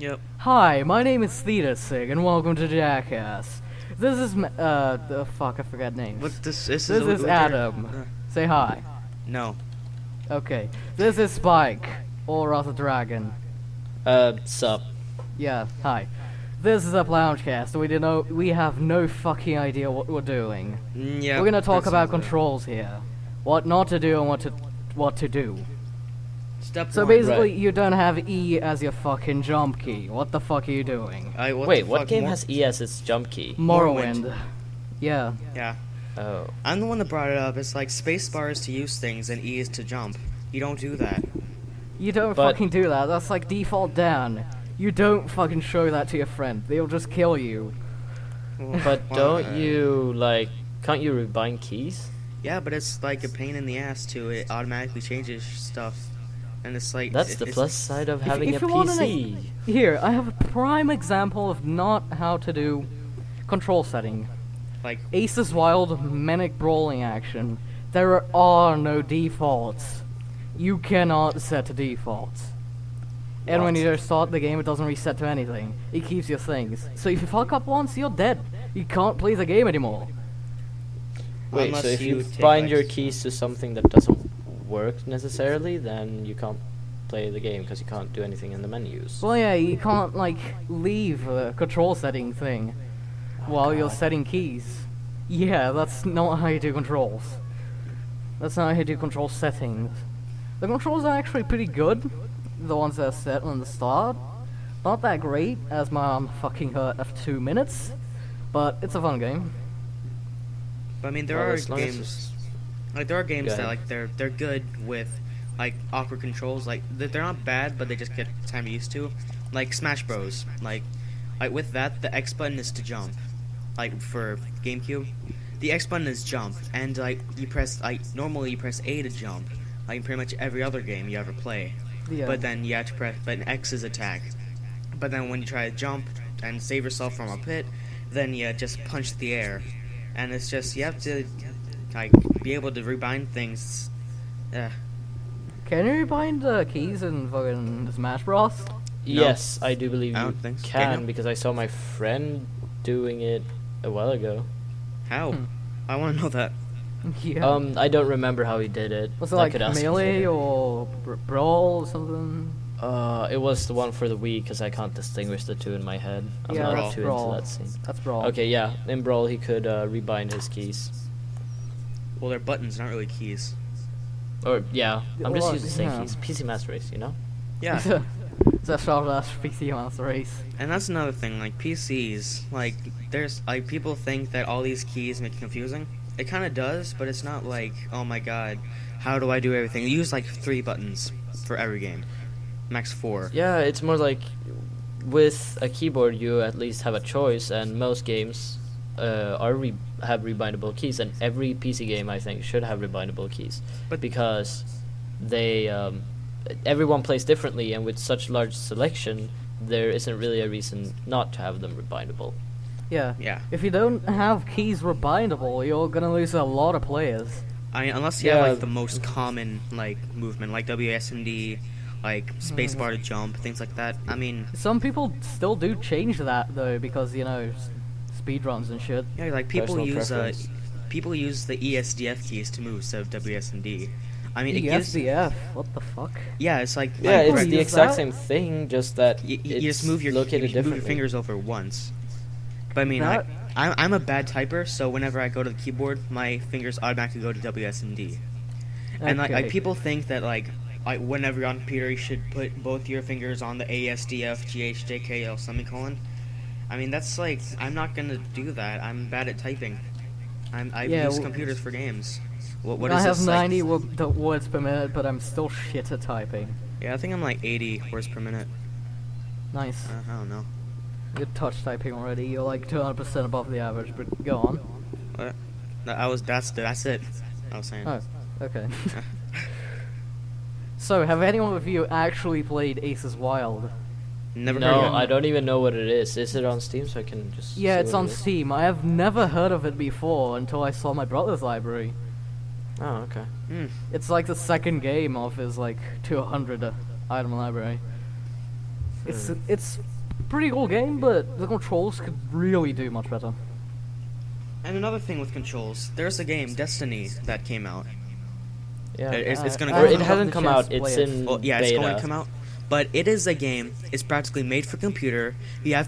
Yep. Hi, my name is Thetasig, and welcome to Jackass. This is I forgot names. What this This is Adam. Say hi. No. Okay. This is Spike, or rather Dragon. Sup? Yeah, hi. This is a PLoungeCast, so we have no fucking idea what we're doing. Yeah. We're gonna talk about controls here, what not to do and what to do. Step So one. basically, Right. you don't have E as your fucking jump key. What the fuck are you doing? Wait, what game has E as its jump key? Morrowind. Yeah. Yeah. Oh. I'm the one that brought it up. It's like space bar is to use things and E is to jump. You don't do that. You don't But- fucking do that. That's like default down. You don't fucking show that to your friend. They'll just kill you. But Well, don't you, like, can't you rebind keys? Yeah, but it's like a pain in the ass to it automatically changes stuff, and it's like That's the plus side of having if a you want an PC. Here, I have a prime example of not how to do control setting. Like Ace's Wild Manic Brawling action. There are no defaults. You cannot set defaults. And when What? you start the game, it doesn't reset to anything. It keeps your things. So if you fuck up once, you're dead. You can't play the game anymore. Wait, unless so if you take, bind like, your keys to something that doesn't work necessarily, then you can't play the game because you can't do anything in the menus. Well, yeah, you can't, like, leave a control setting thing while you're God. setting keys. Yeah, that's not how you do controls. That's not how you do control settings. The controls are actually pretty good. The ones that are set on the start. Not that great, as my arm fucking hurt after 2 minutes. But it's a fun game. But I mean, there Well, are as long as games. it's- Like there are games Go that ahead. like they're good with like awkward controls. Like they're not bad, but they just get time used to. Like Smash Bros. Like with that, the X button is to jump. Like for GameCube, the X button is jump, and like you press normally you press A to jump. Like in pretty much every other game you ever play. Yeah. But then you have to press. But X is attack. But then when you try to jump and save yourself from a pit, then you just punch the air, and it's just you have to like be able to rebind things. Yeah. Can you rebind keys in fucking Smash Bros? Yes, I do believe I you don't think so. can Can you? because I saw my friend doing it a while ago. How? Hmm. I want to know that. Yeah. I don't remember how he did it. Was it I like could ask him Melee later. or Brawl or something? It was the one for the Wii because I can't distinguish the two in my head. I'm Yeah, not that's too Brawl. into that scene. That's Brawl. Okay, yeah, in Brawl he could rebind his keys. Well, they're buttons, not really keys. Or yeah, I'm just Well, using the same yeah. keys. PC Master Race, you know. Yeah. It's a short ass PC Master Race. And that's another thing. Like PCs, like there's like people think that all these keys make it confusing. It kind of does, but it's not like, oh my god, how do I do everything? You use like 3 buttons for every game, max 4. Yeah, it's more like with a keyboard you at least have a choice, and most games have rebindable keys, and every PC game I think should have rebindable keys, But- because they everyone plays differently, and with such large selection, there isn't really a reason not to have them rebindable. Yeah. Yeah. If you don't have keys rebindable, you're gonna lose a lot of players. I mean, unless you Yeah. have like the most common like movement, like WSMD, like spacebar to jump, things like that. I mean, Some people still do change that though, because speedruns and shit. yeah, like people Personal use preference. people use the ESDF keys to move instead of WSMD. I mean, it gives ESDF. What the fuck? yeah, it's like Yeah, like, it's use the exact that? same thing, just that you it's just move your located you differently. move your fingers over once. But I mean, That- I'm a bad typer, so whenever I go to the keyboard, my fingers automatically go to WSMD. And like Okay. people think that like whenever you're on computer, you should put both your fingers on the ASDF GHJKL semicolon. I mean, that's like I'm not gonna do that. I'm bad at typing. I Yeah, use w- computers for games. What I is have this, 90 like, words per minute, but I'm still shit at typing. Yeah, I think I'm like 80 words per minute. Nice. I don't know. You're touch typing already. You're like 200% above the average, but go on. What? No, that's it. I was saying. Oh, okay. So, have any of you actually played Ace's Wild? Never No, heard of it. I don't even know what it is. Is it on Steam so I can just Yeah, see it's what on it is? Steam. I have never heard of it before until I saw my brother's library. Oh, okay. Mm. It's like the second game of his like 200 item library. It's pretty cool game, but the controls could really do much better. And another thing with controls, there's a game, Destiny, that came out. Yeah. It's gonna I go. Or it haven't hasn't the come chance out. to play It's it. in Well, yeah, beta. it's going to come out. But it is a game. It's practically made for computer. You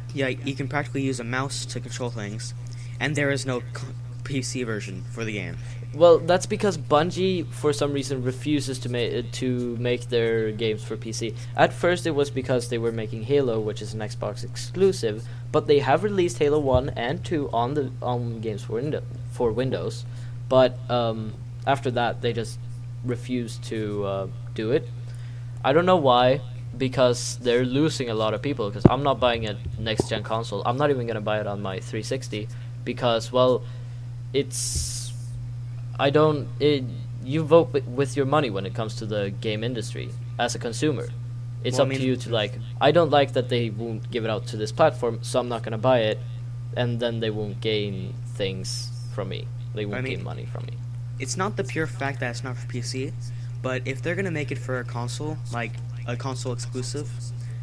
can practically use a mouse to control things, and there is no PC version for the game. Well, that's because Bungie, for some reason, refuses to make their games for PC. At first, it was because they were making Halo, which is an Xbox exclusive, but they have released Halo 1 and 2 on games for Windows. But after that, they just refused to do it. I don't know why, because they're losing a lot of people. Because I'm not buying a next gen console. I'm not even gonna buy it on my 360 because, well, you vote with your money when it comes to the game industry as a consumer. It's Well, up to you to I don't like that they won't give it out to this platform, so I'm not gonna buy it, and then they won't gain things from me. They won't gain money from me. It's not the pure fact that it's not for PC, but if they're gonna make it for a console, like a console exclusive,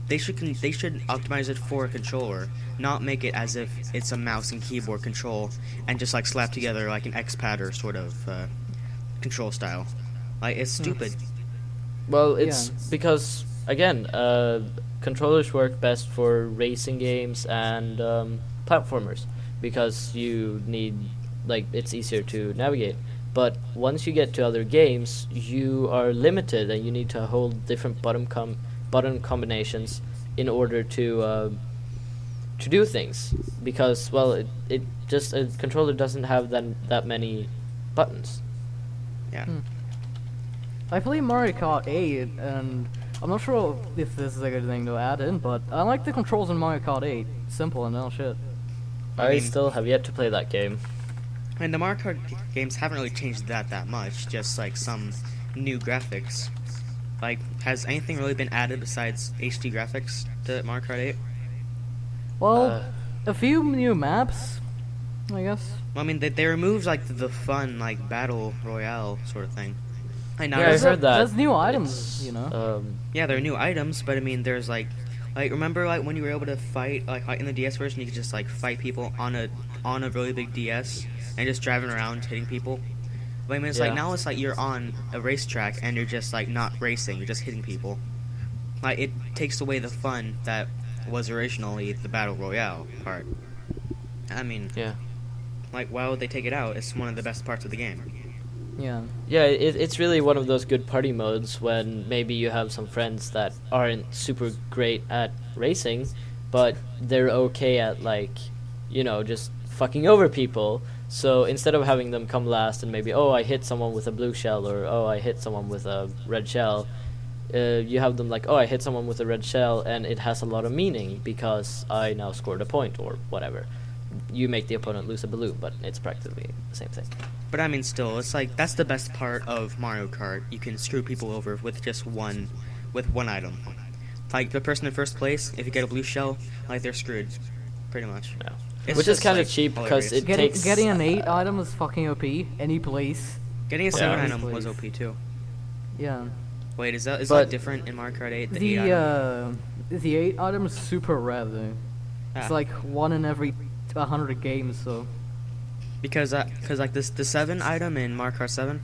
they should optimize it for a controller, not make it as if it's a mouse and keyboard control and just like slap together like an X-Pad or sort of control style. Like, it's stupid. Well, it's because, again, controllers work best for racing games and platformers because you need, like, it's easier to navigate. But once you get to other games, you are limited and you need to hold different button combinations in order to do things, because, well, it just, a controller doesn't have that many buttons. Yeah. I play Mario Kart 8, and I'm not sure if this is a good thing to add in, but I like the controls in Mario Kart 8. Simple and no shit. I still have yet to play that game. And the Mario Kart games haven't really changed that much, just like some new graphics. Like, has anything really been added besides HD graphics to Mario Kart 8? Well, a few new maps, I guess. Well, I mean, they removed like the fun like battle royale sort of thing. Yeah, I heard that. There's new items, you know. Yeah, there are new items, but I mean, there's like remember like when you were able to fight like in the DS version, you could just like fight people on a really big DS and just driving around hitting people. But I mean, it's like now it's like you're on a racetrack and you're just like not racing, you're just hitting people. Like, it takes away the fun that was originally the battle royale part. I mean, like, why would they take it out? It's one of the best parts of the game. Yeah. Yeah, it's really one of those good party modes when maybe you have some friends that aren't super great at racing, but they're okay at, like, you know, just fucking over people. So instead of having them come last and maybe, oh, I hit someone with a blue shell, or oh, I hit someone with a red shell, you have them like, oh, I hit someone with a red shell, and it has a lot of meaning because I now scored a point or whatever. You make the opponent lose a balloon, but it's practically the same thing. But I mean, still, it's like that's the best part of Mario Kart. You can screw people over with just one item. Like the person in first place, if you get a blue shell, like they're screwed, pretty much. Yeah. It's Which is just, kind of like, cheap because it takes Getting an 8 item is fucking OP. Any place. Getting a 7 Yeah. item was OP too. Yeah. Wait, is But that different in Mario Kart 8? The 8 item? The 8 item is super rare though. It's like 1 in every 100 games, so. Because like the 7 item in Mario Kart 7,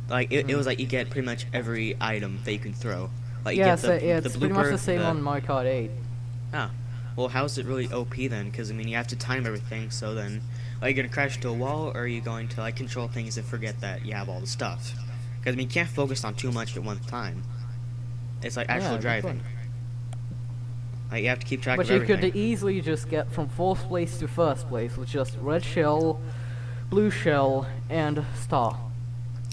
like it was like you get pretty much every item that you can throw. Like you Yeah, get so the it's pretty much the same on Mario Kart 8. Ah, well, how's it really OP then? Because I mean, you have to time everything. So then, are you gonna crash into a wall, or are you going to like control things and forget that you have all the stuff? Because I mean, you can't focus on too much at one time. It's like actual good driving. point. Like you have to keep track But of you everything. could easily just get from 4th place to 1st place with just red shell, blue shell, and star.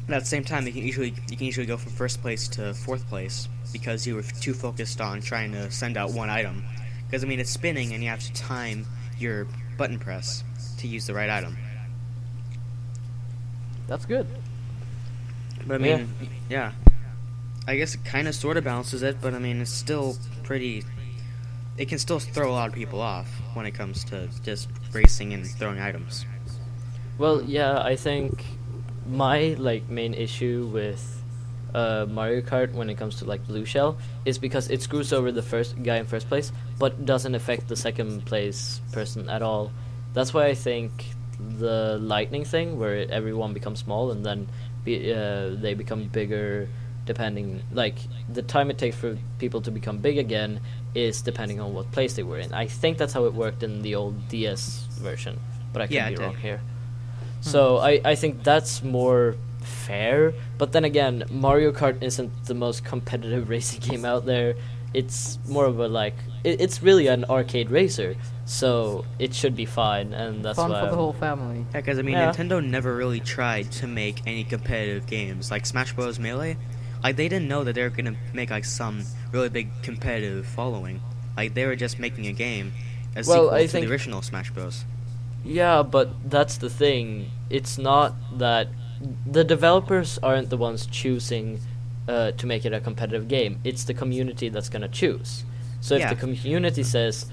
But at the same time, you can usually go from 1st place to 4th place because you were too focused on trying to send out one item. Because I mean, it's spinning and you have to time your button press to use the right item. That's good. But I mean, yeah. I guess it kind of sort of balances it, but I mean, it's still pretty. It can still throw a lot of people off when it comes to just racing and throwing items. Well, yeah, I think my main issue with Mario Kart when it comes to like Blue Shell is because it screws over the first guy in first place, but doesn't affect the second place person at all. That's why I think the lightning thing, where everyone becomes small and then they become bigger, depending like the time it takes for people to become big again is depending on what place they were in. I think that's how it worked in the old DS version, but I could be wrong here. So I think that's more fair, but then again, Mario Kart isn't the most competitive racing game out there. It's more of a like it's really an arcade racer, so it should be fine, and that's Fun why for the whole family. Yeah, because I mean, Nintendo never really tried to make any competitive games like Smash Bros. Melee. Like they didn't know that they were gonna make like some really big competitive following. Like they were just making a game, a sequel to the original Smash Bros. Yeah, but that's the thing. It's not that the developers aren't the ones choosing to make it a competitive game. It's the community that's gonna choose. So if the community says,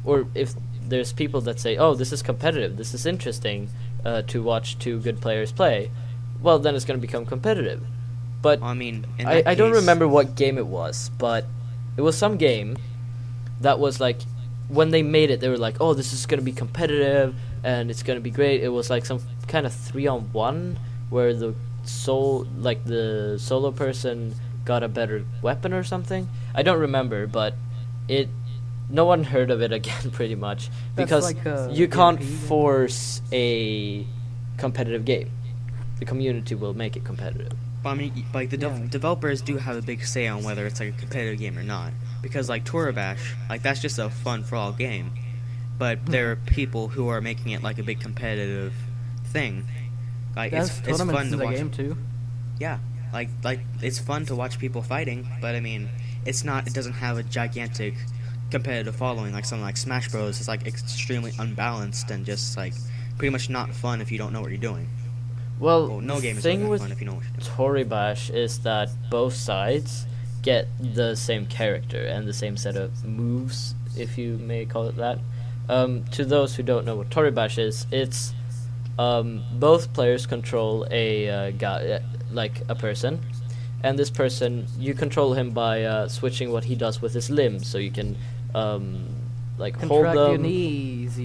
or if there's people that say, "Oh, this is competitive. This is interesting to watch two good players play," well, then it's gonna become competitive. But well, I mean, I don't remember what game it was, but it was some game that was like, when they made it, they were like, "Oh, this is gonna be competitive and it's gonna be great." It was like some kind of 3-on-1 where the solo person got a better weapon or something. I don't remember, but no one heard of it again pretty much because you can't force a competitive game. The community will make it competitive. But I mean, like the developers do have a big say on whether it's like a competitive game or not. Because like Bash, like that's just a fun for all game. But there are people who are making it like a big competitive thing. Like it's fun to watch. Game too. Yeah, like it's fun to watch people fighting. But I mean, it's not. It doesn't have a gigantic competitive following like something like Smash Bros. It's like extremely unbalanced and just like pretty much not fun if you don't know what you're doing. Well, no game is thing really with fun if you know what you're doing. Bash is that both sides get the same character and the same set of moves, if you may call it that. To those who don't know what Bash is, it's both players control a guy, like a person, and this person, you control him by switching what he does with his limbs, so you can like hold them. Your knees.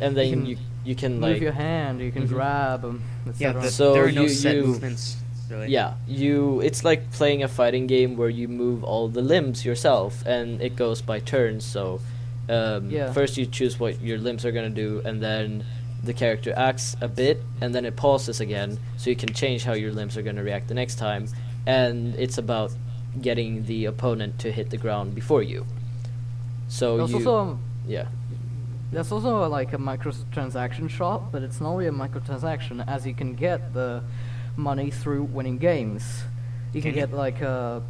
And then you can move like your hand. You can grab them. Yeah, so there are no set movements. Really. Yeah, it's like playing a fighting game where you move all the limbs yourself, and it goes by turns. So first you choose what your limbs are gonna do, and then the character acts a bit, and then it pauses again, so you can change how your limbs are gonna react the next time. And it's about getting the opponent to hit the ground before you. So There's also like a microtransaction shop, but it's not really a microtransaction, as you can get the money through winning games. You can get like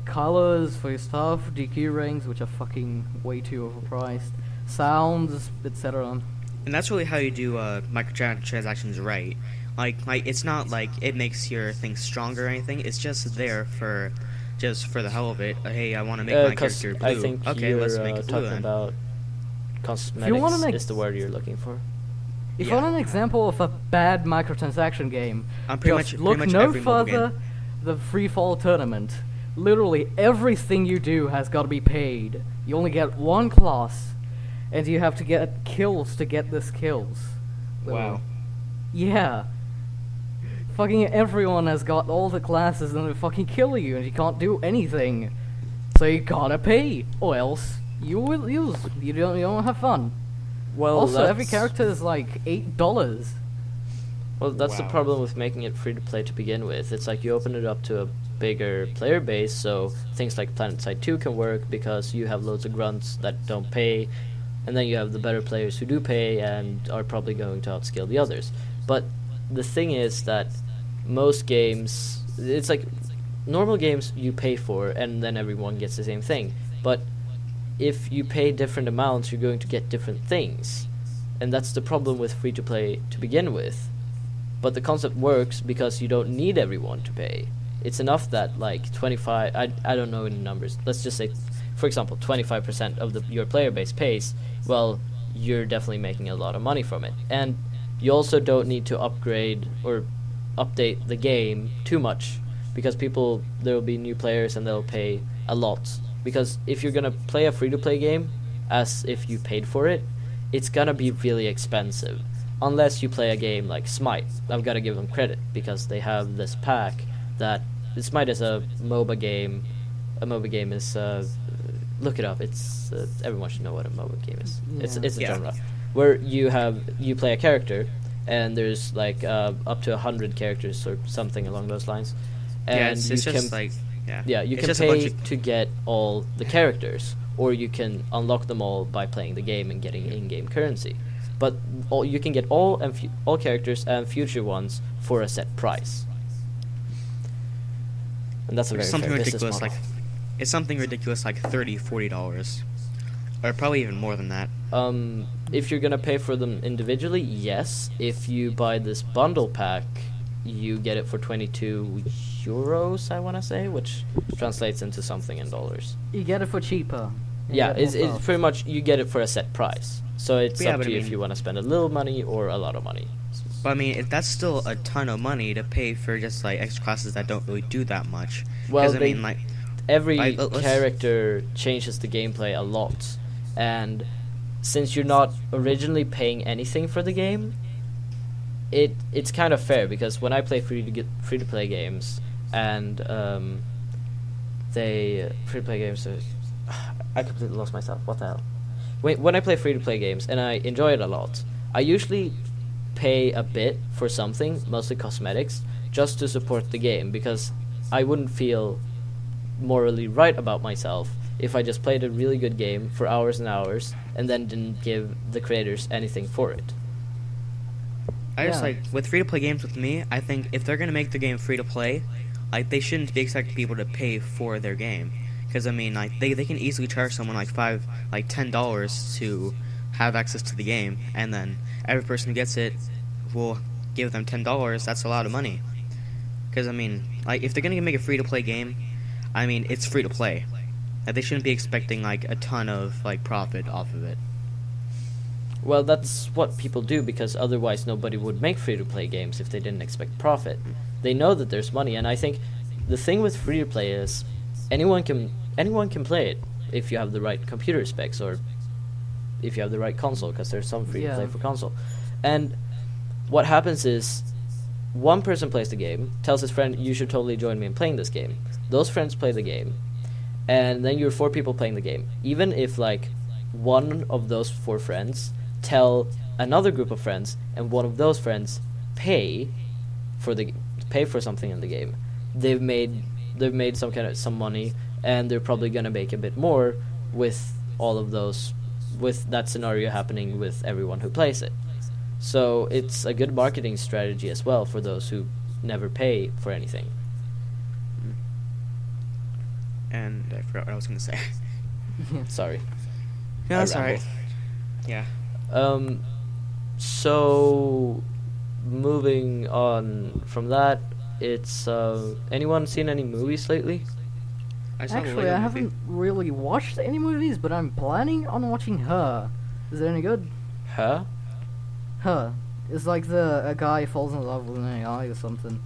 colors for your stuff, DQ rings, which are fucking way too overpriced, sounds, etc. And that's really how you do microtransactions right. Like it's not like it makes your thing stronger or anything. It's just there for the hell of it. Hey, I want to make my character blue. I think let's make it blue talking then. about cosmetics is the word you're looking for. If you want an example of a bad microtransaction game, look no further than Free Fall Tournament. Literally everything you do has got to be paid. You only get one class, and you have to get kills to get the skills. Wow. Yeah. Fucking everyone has got all the classes and they fucking kill you, and you can't do anything. So you gotta pay, or else you will lose. You don't have fun. Well, also, every character is like $8. Well, that's the problem with making it free to play to begin with. It's like you open it up to a bigger player base, so things like PlanetSide 2 can work because you have loads of grunts that don't pay, and then you have the better players who do pay and are probably going to outskill the others. But the thing is that most games, it's like normal games you pay for and then everyone gets the same thing. But if you pay different amounts, you're going to get different things. And that's the problem with free to play to begin with. But the concept works because you don't need everyone to pay. It's enough that like 25, I don't know any numbers, let's just say, for example, 25% of your player base pays, well, you're definitely making a lot of money from it. And you also don't need to upgrade or update the game too much, because there will be new players and they'll pay a lot. Because if you're gonna play a free-to-play game as if you paid for it, it's gonna be really expensive. Unless you play a game like Smite. I've got to give them credit because they have this pack that Smite is a MOBA game. A MOBA game is look it up. It's everyone should know what a MOBA game is. Yeah. It's a genre where you play a character and there's like up to 100 characters or something along those lines. And Yeah, it's you just can like you it's can just a bunch pay of- to get all the characters, or you can unlock them all by playing the game and getting in-game currency. But you can get all characters and future ones for a set price, and that's a very something fair business ridiculous model. like it's something ridiculous like $30-$40, or probably even more than that. If you're gonna pay for them individually, yes. If you buy this bundle pack, you get it for 22 euros, I want to say, which translates into something in dollars. You get it for cheaper. You Yeah, get it's more stuff. pretty much you get it for a set price. So it's Yeah, up but to I you if mean- you want to spend a little money or a lot of money. But I mean, that's still a ton of money to pay for just like extra classes that don't really do that much. Well, 'Cause, I they- mean, like Every let's- character changes the gameplay a lot, and since you're not originally paying anything for the game, it's kind of fair, because when I play free to play games and free to play games I completely lost myself. What the hell? When I play free to play games and I enjoy it a lot, I usually pay a bit for something, mostly cosmetics, just to support the game, because I wouldn't feel morally right about myself if I just played a really good game for hours and hours and then didn't give the creators anything for it. I just Yeah. like with free to play games with me, I think if they're gonna make the game free to play, like they shouldn't be expecting people to pay for their game. Because I mean, like they can easily charge someone like $10 to have access to the game, and then every person who gets it will give them $10. That's a lot of money. Because I mean, like if they're gonna make a free to play game, I mean it's free to play. Like, they shouldn't be expecting like a ton of like profit off of it. Well, that's what people do, because otherwise nobody would make free-to-play games if they didn't expect profit. They know that there's money, and I think the thing with free-to-play is anyone can play it if you have the right computer specs, or if you have the right console, because there's some free-to-play Yeah. for console. And what happens is one person plays the game, tells his friend, you should totally join me in playing this game. Those friends play the game, and then you're 4 people playing the game. Even if like one of those 4 friends tell another group of friends, and one of those friends pay for something in the game, they've made some money, and they're probably gonna make a bit more with all of those, with that scenario happening with everyone who plays it. So it's a good marketing strategy as well for those who never pay for anything. And I forgot what I was gonna say. Sorry. No, I that's alright. rambled. Yeah. So moving on from that, it's anyone seen any movies lately? I saw the Actually, Lego I movie. haven't really watched any movies, but I'm planning on watching Her. Is it any good? Huh? Her. It's like a guy falls in love with an AI or something.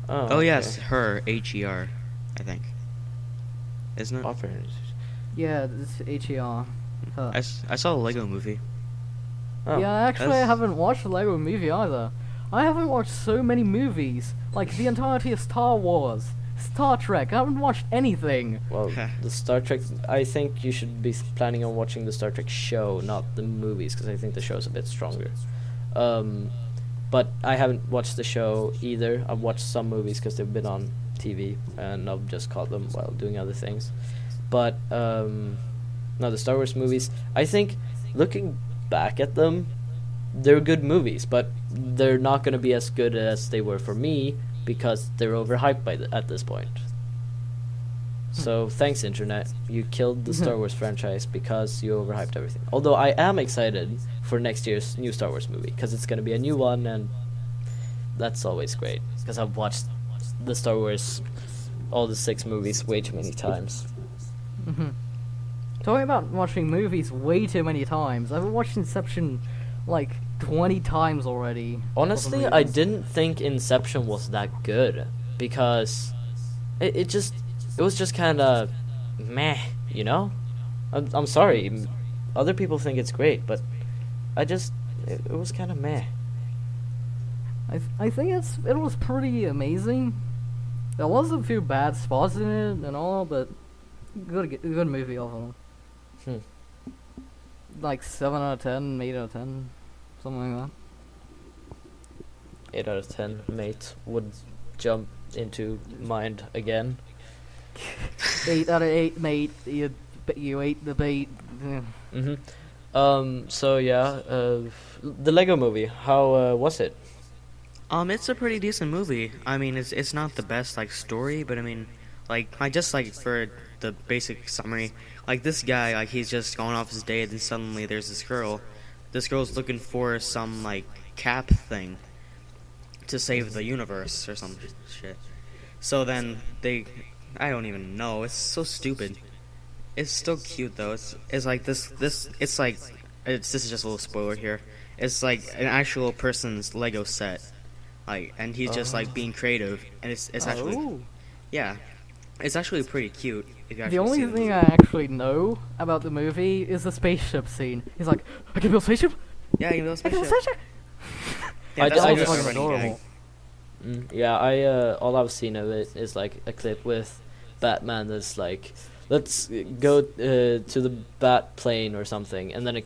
Oh okay. yes, her Her, I think. Isn't it? Offers. Yeah, it's H-E-R. Her. I saw the Lego movie. Oh. Yeah, actually, I that's- haven't watched the Lego movie either. I haven't watched so many movies, like the entirety of Star Wars, Star Trek. I haven't watched anything. Well, the Star Trek. I think you should be planning on watching the Star Trek show, not the movies, because I think the show's a bit stronger. But I haven't watched the show either. I've watched some movies because they've been on TV, and I've just caught them while doing other things. But no, the Star Wars movies, I think, looking back at them, they're good movies, but they're not going to be as good as they were for me, because they're overhyped at this point. So thanks, internet. You killed the Star Wars franchise because you overhyped everything. Although I am excited for next year's new Star Wars movie, because it's going to be a new one, and that's always great, because I've watched the Star Wars, all the 6 movies, way too many times. Talking about watching movies way too many times, I've watched Inception like 20 times already. Honestly, For some I reason. didn't think Inception was that good. because it was just kind of meh, you know. I'm sorry, other people think it's great, but it was kind of meh. I think it was pretty amazing. There was a few bad spots in it and all, but good movie overall. Like 7 out of 10, 8 out of 10, something like that. 8 out of 10, mate, would jump into mind again. 8 out of 8, mate. You ate the bait. Yeah. So yeah, the Lego Movie. How was it? It's a pretty decent movie. I mean, it's not the best like story, but I mean, like I just like for the basic summary, like this guy, like he's just going off his day, and then suddenly there's this girl. This girl's looking for some like cap thing to save the universe or some shit. So then I don't even know. It's so stupid. It's still cute though. It's like this. It's like this is just a little spoiler here. It's like an actual person's Lego set, like, and he's just like being creative, and it's actually, yeah, it's actually pretty cute. If you actually The only see the thing movie. I actually know about the movie is the spaceship scene. He's like, I can build a spaceship. Yeah, you know, I can build a spaceship. Yeah, I that's just- like a fucking running adorable. gag. Yeah, all I've seen of it is like a clip with Batman that's like, let's go to the bat plane or something, and then it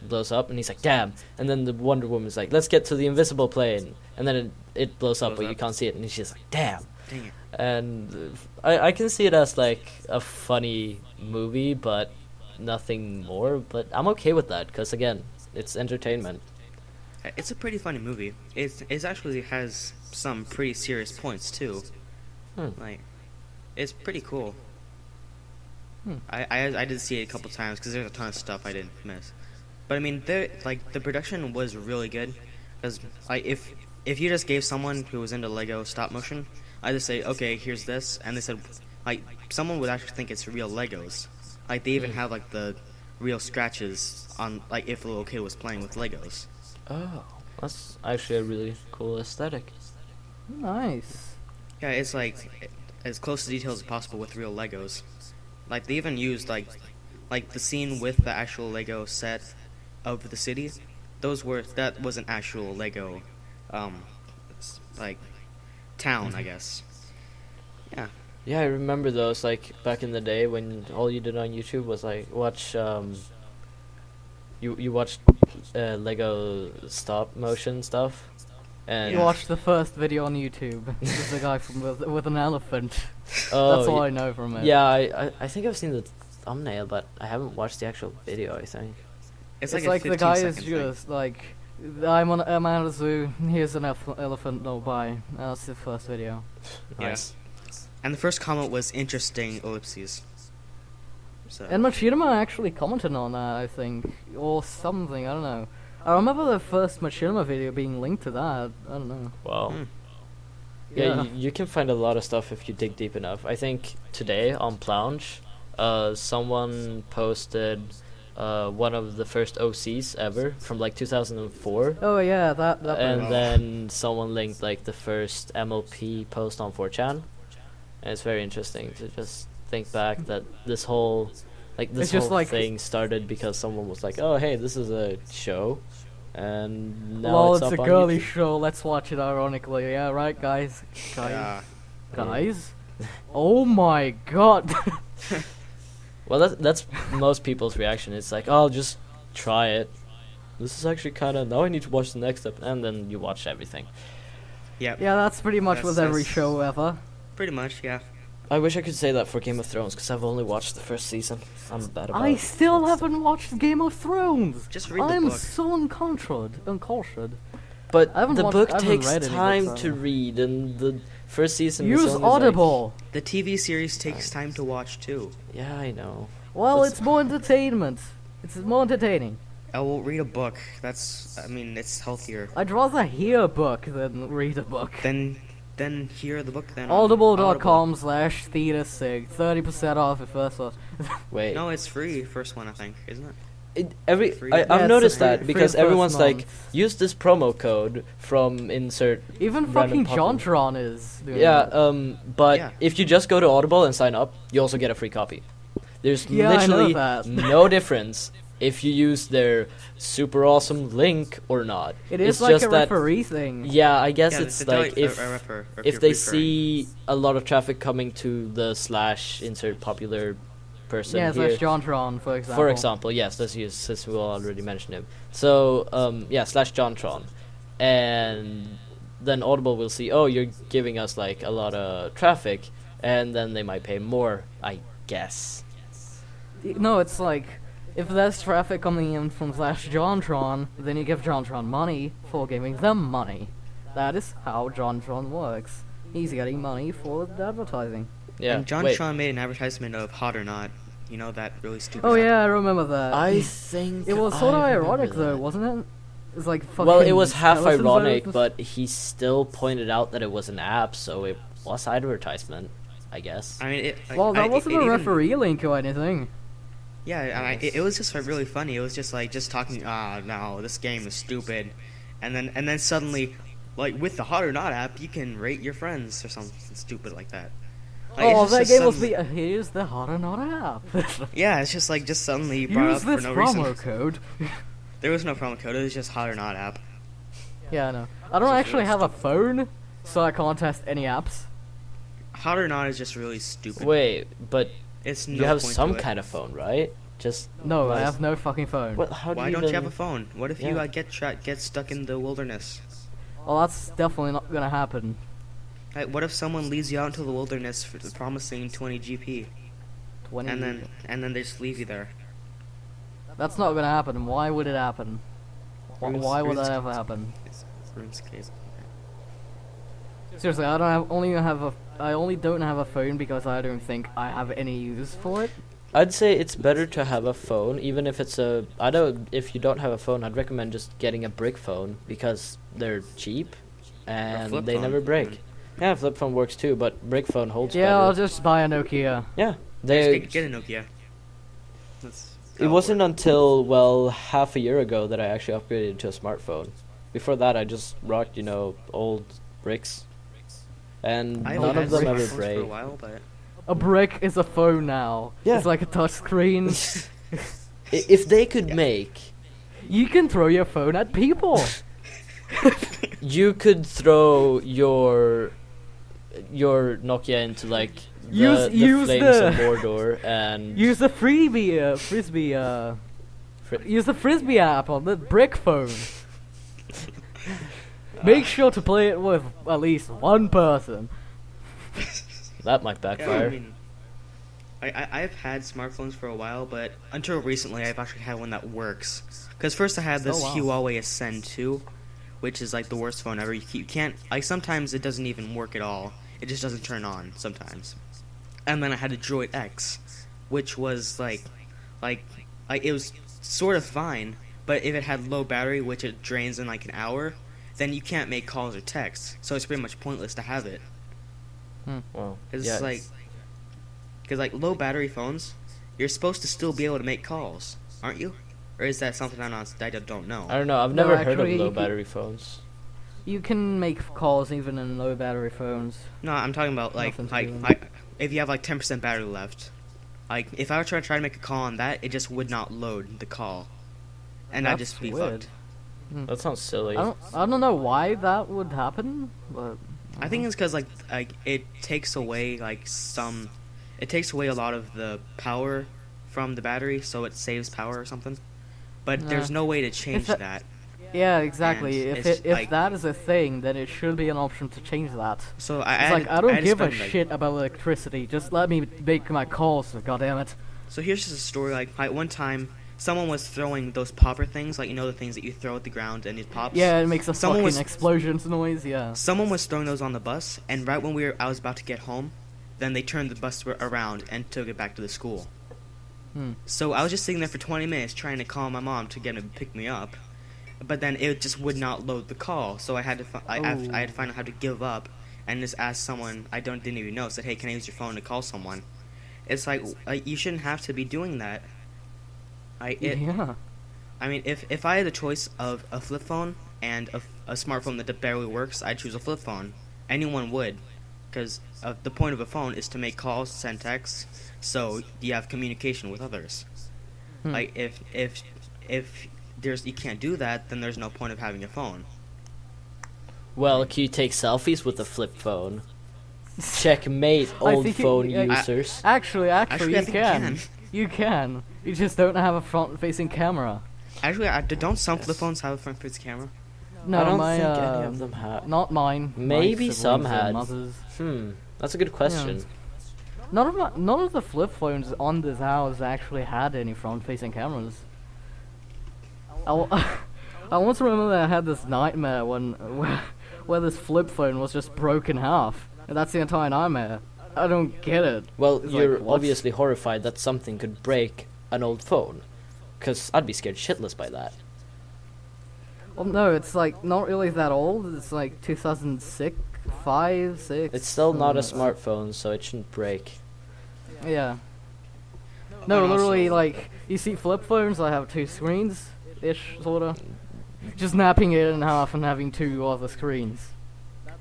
blows up, and he's like, damn, and then the Wonder Woman's like, let's get to the invisible plane, and then it blows up, but you can't see it, and he's just like, damn. Dang it. And I can see it as like a funny movie, but nothing more. But I'm okay with that because again, it's entertainment. It's a pretty funny movie. It actually has some pretty serious points too. Like, it's pretty cool. I did see it a couple times because there's a ton of stuff I didn't miss. But I mean, the production was really good. Because like if you just gave someone who was into Lego stop motion, I just say, okay, here's this, and they said, like, someone would actually think it's real Legos. Like, they even have like the real scratches on, like, if a little kid was playing with Legos. Oh, that's actually a really cool aesthetic. Nice. Yeah, it's like as close to detail as possible with real Legos. Like, they even used like the scene with the actual Lego set of the city. That was an actual Lego, like town, I guess. Yeah. Yeah, I remember those, like, back in the day when all you did on YouTube was, like, watch, you watched, Lego stop motion stuff, and... You watched the first video on YouTube. There's a guy with an elephant. Oh, That's all I know from it. Yeah, I think I've seen the thumbnail, but I haven't watched the actual video, I think. It's It's like, like a the guy is 15-second thing. just like, I'm at a zoo, here's an elephant, no bye. That's the first video. Nice. And the first comment was interesting ellipses. So And Machinima actually commented on that, I think, or something, I don't know. I remember the first Machinima video being linked to that, I don't know. Wow. Hmm. Yeah, you can find a lot of stuff if you dig deep enough. I think today on Plounge, someone posted one of the first OCs ever from like 2004. Oh yeah, that And Wow. then someone linked like the first MLP post on 4chan. And it's very interesting to just think back that this whole It's just whole like- thing started because someone was like, "Oh, hey, this is a show." And now Well, it's it's up a on girly YouTube. show, let's watch it ironically, yeah, right guys? yeah. Guys? Oh my god! Well, that's most people's reaction. It's like, "Oh, I'll just try it." This is actually kind of, now I need to watch the next episode, and then you watch everything. Yeah. Yeah, that's pretty much with every That's- show ever. Pretty much, yeah. I wish I could say that for Game of Thrones, because I've only watched the first season. I'm bad about I it. still haven't watched Game of Thrones! Just read the I'm book. so uncultured. But I haven't the watched- book I haven't takes read any time books, to so- read, and the first season is Use only, like- Audible! The TV series takes time to watch too. Yeah, I know. Well, That's- it's more entertainment. It's more entertaining. I will read a book. I mean, it's healthier. I'd rather hear a book than read a book. Then hear the book then. on Audible.com/Thetasig. 30% off at first one. Wait. No, it's free. First one, I think, isn't it? Free. I've Yeah, noticed free- that free because the first everyone's like, month. use this promo code from insert. Even random fucking popular- JonTron is doing Yeah, that. but Yeah. if you just go to Audible and sign up, you also get a free copy. There's Yeah, I know literally that. no difference if you use their super awesome link or not. It is it's like just a that, referee thing. yeah, I guess Yeah, it's they're like a if refer, or if you're they referring. see a lot of traffic coming to the slash insert popular person Yeah, here. slash JonTron, for example. For example, yes, let's use since we already mentioned him. So yeah, slash JonTron, and then Audible will see, oh, you're giving us like a lot of traffic, and then they might pay more, I guess. No, it's like, if there's traffic coming in from slash JonTron, then you give JonTron money for giving them money. That is how JonTron works. He's getting money for the advertising. Yeah. And John wait, Tron made an advertisement of Hot or Not. You know, that really stupid. Oh app. yeah, I remember that. I think It was sort of I ironic remember though, that. wasn't it? It's like fucking Well, it was half skeletons ironic, over- but he still pointed out that it was an app, so it was advertisement, I guess. I mean, Well, that wasn't a even- referee link or anything. Yeah, it was just like, really funny. It was just like talking. No, this game is stupid, and then suddenly, like with the Hot or Not app, you can rate your friends or something stupid like that. Like, Oh, it's that just game was suddenly- here's the Hot or Not app. Yeah, it's just like suddenly brought Use up for this no promo reason. code. There was no promo code. It was just Hot or Not app. Yeah, I know. I don't So it's actually really have a phone, so I can't test any apps. Hot or Not is just really stupid. Wait, but It's no you have point some to it. kind of phone, right? Just No, I nice. have no fucking phone. What? How do Why you don't you even- have a phone? What if you Yeah. get stuck in the wilderness? Well, that's definitely not gonna happen. Like, what if someone leads you out into the wilderness for promising 20 GP, 20. and then they just leave you there? That's not gonna happen. Why would it happen? Why would that RuneScape. ever happen? It's RuneScape. Seriously, I only don't have a phone because I don't think I have any use for it. I'd say it's better to have a phone, even if it's a. I don't. If you don't have a phone, I'd recommend just getting a brick phone because they're cheap, and flip they phone, never break. even. Yeah, flip phone works too, but brick phone holds Yeah, I'll better. just buy a Nokia. Yeah, Just they. get a Nokia. That's It how wasn't works. until well half a year ago that I actually upgraded to a smartphone. Before that, I just rocked old bricks, and I none had of them ever smartphones for a break. while, but A brick is a phone now. Yeah. It's like a touchscreen. If they could make, You can throw your phone at people. you could throw your Nokia into like the Use flames the- of Mordor and Use the frisbee. Use the frisbee app on the brick phone. Make sure to play it with at least one person. that might yeah, backfire. I mean, I've had smartphones for a while, but until recently, I've actually had one that works. Because first I had this Oh, wow. Huawei Ascend 2, which is like the worst phone ever. You can't, like, sometimes it doesn't even work at all. It just doesn't turn on sometimes. And then I had a Droid X, which was like it was sort of fine, but if it had low battery, which it drains in like an hour, then you can't make calls or texts. So it's pretty much pointless to have it. Well, It's yeah, like, because like low battery phones, you're supposed to still be able to make calls, aren't you? Or is that something I don't know? I don't know. I've No, never heard actually, of low he- battery phones. You can make calls even in low battery phones. No, I'm talking about like Nothing to do. if you have like 10% battery left. Like if I were to try to make a call on that, it just would not load the call, and I'd That's just be weird. fucked. That sounds silly. I don't know why that would happen, but I think it's because like it takes away it takes away a lot of the power from the battery, so it saves power or something. But there's Nah. no way to change that- that. yeah, exactly. And If it's if like- that is a thing, then it should be an option to change that. So It's I like had- I don't had to give a spend, like- shit about electricity. Just let me make my calls. God damn it. So here's just a story. Like one time, someone was throwing those popper things, like the things that you throw at the ground and it pops. Yeah, it makes a Someone fucking was- explosions noise. Yeah. Someone was throwing those on the bus, and right when I was about to get home, then they turned the bus around and took it back to the school. Hmm. So I was just sitting there for 20 minutes trying to call my mom to get him to pick me up, but then it just would not load the call. So I had to I had to find out how to give up and just ask someone I didn't even know. Said, hey, can I use your phone to call someone? It's like you shouldn't have to be doing that. Yeah. I mean, if I had the choice of a flip phone and a smartphone that barely works, I'd choose a flip phone. Anyone would, because the point of a phone is to make calls, send texts, so you have communication with others. Like if you can't do that, then there's no point of having a phone. Well, can you take selfies with a flip phone? Checkmate, old think phone you- users. Actually, I you think you can. can. You can. You just don't have a front-facing camera. Actually, don't some flip phones have a front-facing camera? No, I don't my, think any of them have. Not mine. my Maybe some siblings and had. mothers. That's a good question. None of the flip phones on this house actually had any front-facing cameras. I once remember that I had this nightmare where this flip phone was just broken in half, and that's the entire nightmare. I don't get it. Well, It's you're like, what's- obviously horrified that something could break an old phone. Because I'd be scared shitless by that. Well, no, it's like not really that old. It's like 2006, 5, 6. It's still not a something like smartphone, so it shouldn't break. that. Yeah. No, And literally, also- like you see flip phones. I have 2 screens, ish, sorta. Just snapping it in half and having 2 other screens.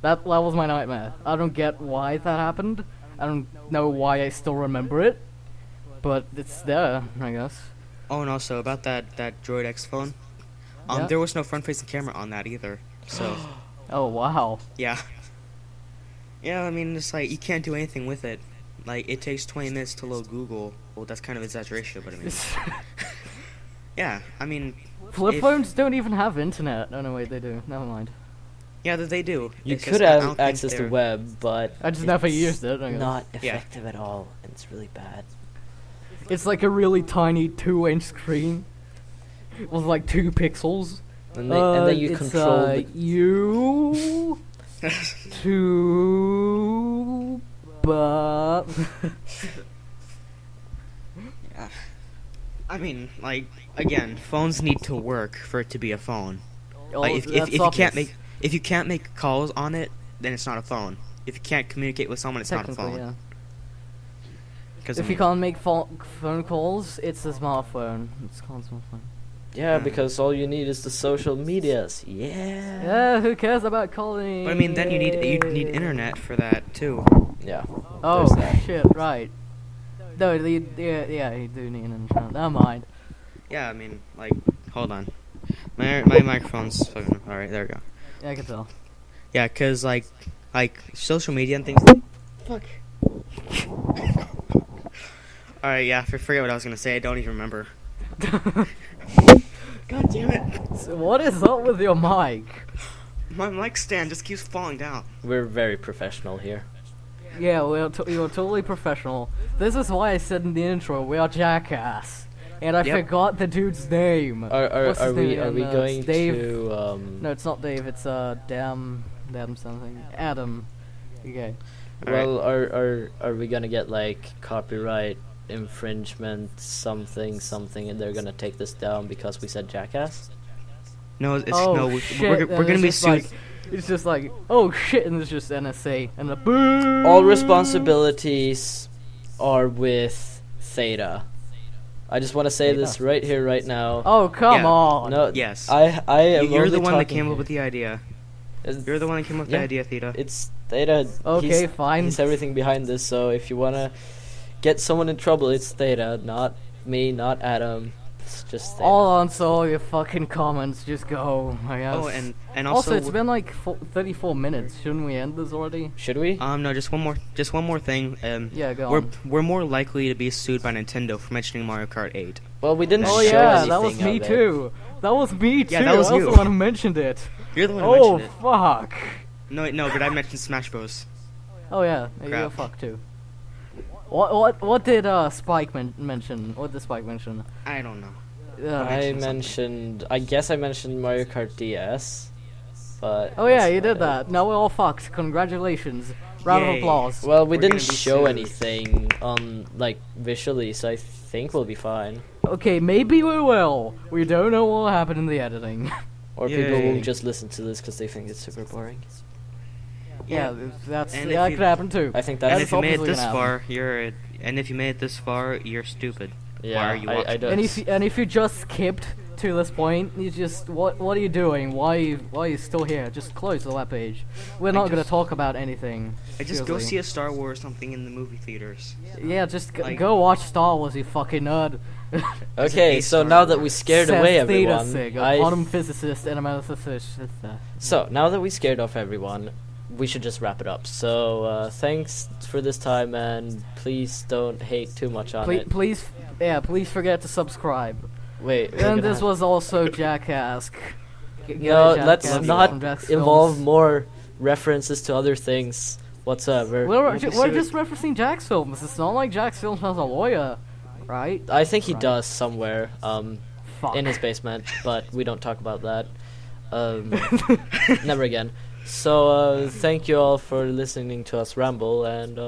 That was my nightmare. I don't get why that happened. I don't know why I still remember it, but it's there, I guess. Oh, and also about that Droid X phone, Yeah. there was no front-facing camera on that either. So Oh wow. yeah, yeah. I mean, it's like you can't do anything with it. Like it takes 20 minutes to load Google. Well, that's kind of exaggeration, but I mean, yeah. I mean, Flip If- phones don't even have internet. Oh no, wait, they do. Never mind. yeah, they do. You It's could just, I don't have think access to they're- web, but I just never it's used it, I guess. not Yeah. effective at all, and it's really bad. It's like a really tiny 2-inch screen with like 2 pixels. And then you it's, control the you to but Yeah. I mean, like again, phones need to work for it to be a phone. Like if you can't make calls on it, then it's not a phone. If you can't communicate with someone, it's not a phone. yeah. 'Cause, If I you mean, can't make phone calls, it's a smartphone. It's called a smartphone. Yeah, Hmm. because all you need is the social medias. Yeah. Yeah, who cares about calling? but I mean, then you need internet for that too. Yeah. Oh there's that. shit! Right. No, yeah, you do need an internet. Never mind. Yeah, I mean, like, hold on, my microphone's fucking alright. There we go. Yeah, I can tell. Yeah, 'cause like social media and things. Fuck. Alright, yeah, forget what I was gonna say. I don't even remember. God damn it! So what is up with your mic? My mic stand just keeps falling down. We're very professional here. Yeah, you're totally professional. This is why I said in the intro we are jackass, and I Yep. forgot the dude's name. Are What's his we name are we again? going Dave? to No, it's not Dave. It's damn something. Adam. Okay. Well, are we gonna get like copyright infringement something, and they're gonna take this down because we said jackass? No, it's Oh no. shit! We're gonna it's be just sued. like, it's just like, oh shit, and it's just NSA and a boo. All responsibilities are with Theta. I just want to say this right here, right now. Oh come Yeah. on! No, Yes. I am. You're the only one that talking came up here. with the idea. It's- You're the one that came up with Yeah. the idea, Theta. It's Theta. Okay, he's, fine. He's everything behind this. So if you wanna get someone in trouble, it's Theta, not me, not Adam. It's just Theta. I'll answer all your fucking comments. Just go. I guess. Oh, and also, also, it's been like 34 minutes. Shouldn't we end this already? Should we? no, just one more thing. Yeah, go we're on. we're more likely to be sued by Nintendo for mentioning Mario Kart 8. Well, we didn't Oh show yeah, anything that was me of it. too. That was me too. Yeah, that was I was you. the one who mentioned it. You're the one who Oh mentioned fuck. it. No, but I mentioned Smash Bros. Oh yeah, you're Crap. fuck too. What did Spike mention? What did Spike mention? I don't know. I guess I mentioned Mario Kart DS, but Oh yeah, that's you did about it. that. Now we're all fucked. Congratulations. Round of Yay. applause. Well, we We're didn't gonna be show sued. anything on like visually, so I think we'll be fine. Okay, maybe we will. We don't know what will happen in the editing. Or people will Yay. just listen to this because they think it's super boring. yeah, that And could if you- happen too. I think And that's if you made it obviously this gonna far, you're stupid. Yeah, why are you I watching? don't. And if you just skipped to this point, you just what are you doing? Why are you still here? Just close the webpage. We're not gonna just- talk about anything. I just go seriously. see a Star Wars something in the movie theaters. Yeah, just Like- go watch Star Wars, you fucking nerd. Okay, a so Star now that we Wars. scared away Says everyone, Thetasig, a I quantum physicist and a mathematician. so now that we scared off everyone, we should just wrap it up. So thanks for this time, and please don't hate too much on it. Please forget to subscribe. Wait, we're And gonna this have- was also Jackass. No, let's Jackass not from Jack's involve films. more references to other things whatsoever. We're just referencing Jack's films. It's not like Jack's films has a lawyer, right? I think he Right. does somewhere Fuck. in his basement, but we don't talk about that. Never again. So thank you all for listening to us ramble, and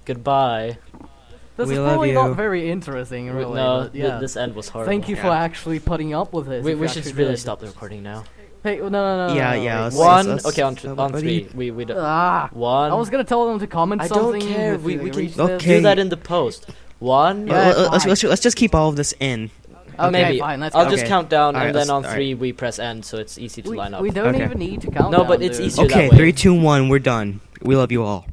goodbye. This We is love probably you. not very interesting, really. No, but yeah. this end was horrible. Thank you for Yeah. actually putting up with this. We if you should actually really did. stop the recording now. Hey, no. Yeah, no, yeah, wait, let's- wait. One. let's- Okay, on what do three. you- We don't. Ah, One. I was gonna tell them to comment I don't something. care. if We they can reach Okay. this. do that in the post. One. Yeah, Let's just keep all of this in. Okay, Maybe. fine. Let's I'll go. just Okay. count down, Alright, and then let's- on three we press end, so it's easy to We, line up. we don't Okay. even need to count No, down, but it's dude. easier Okay, that way. 3, 2, 1. We're done. We love you all.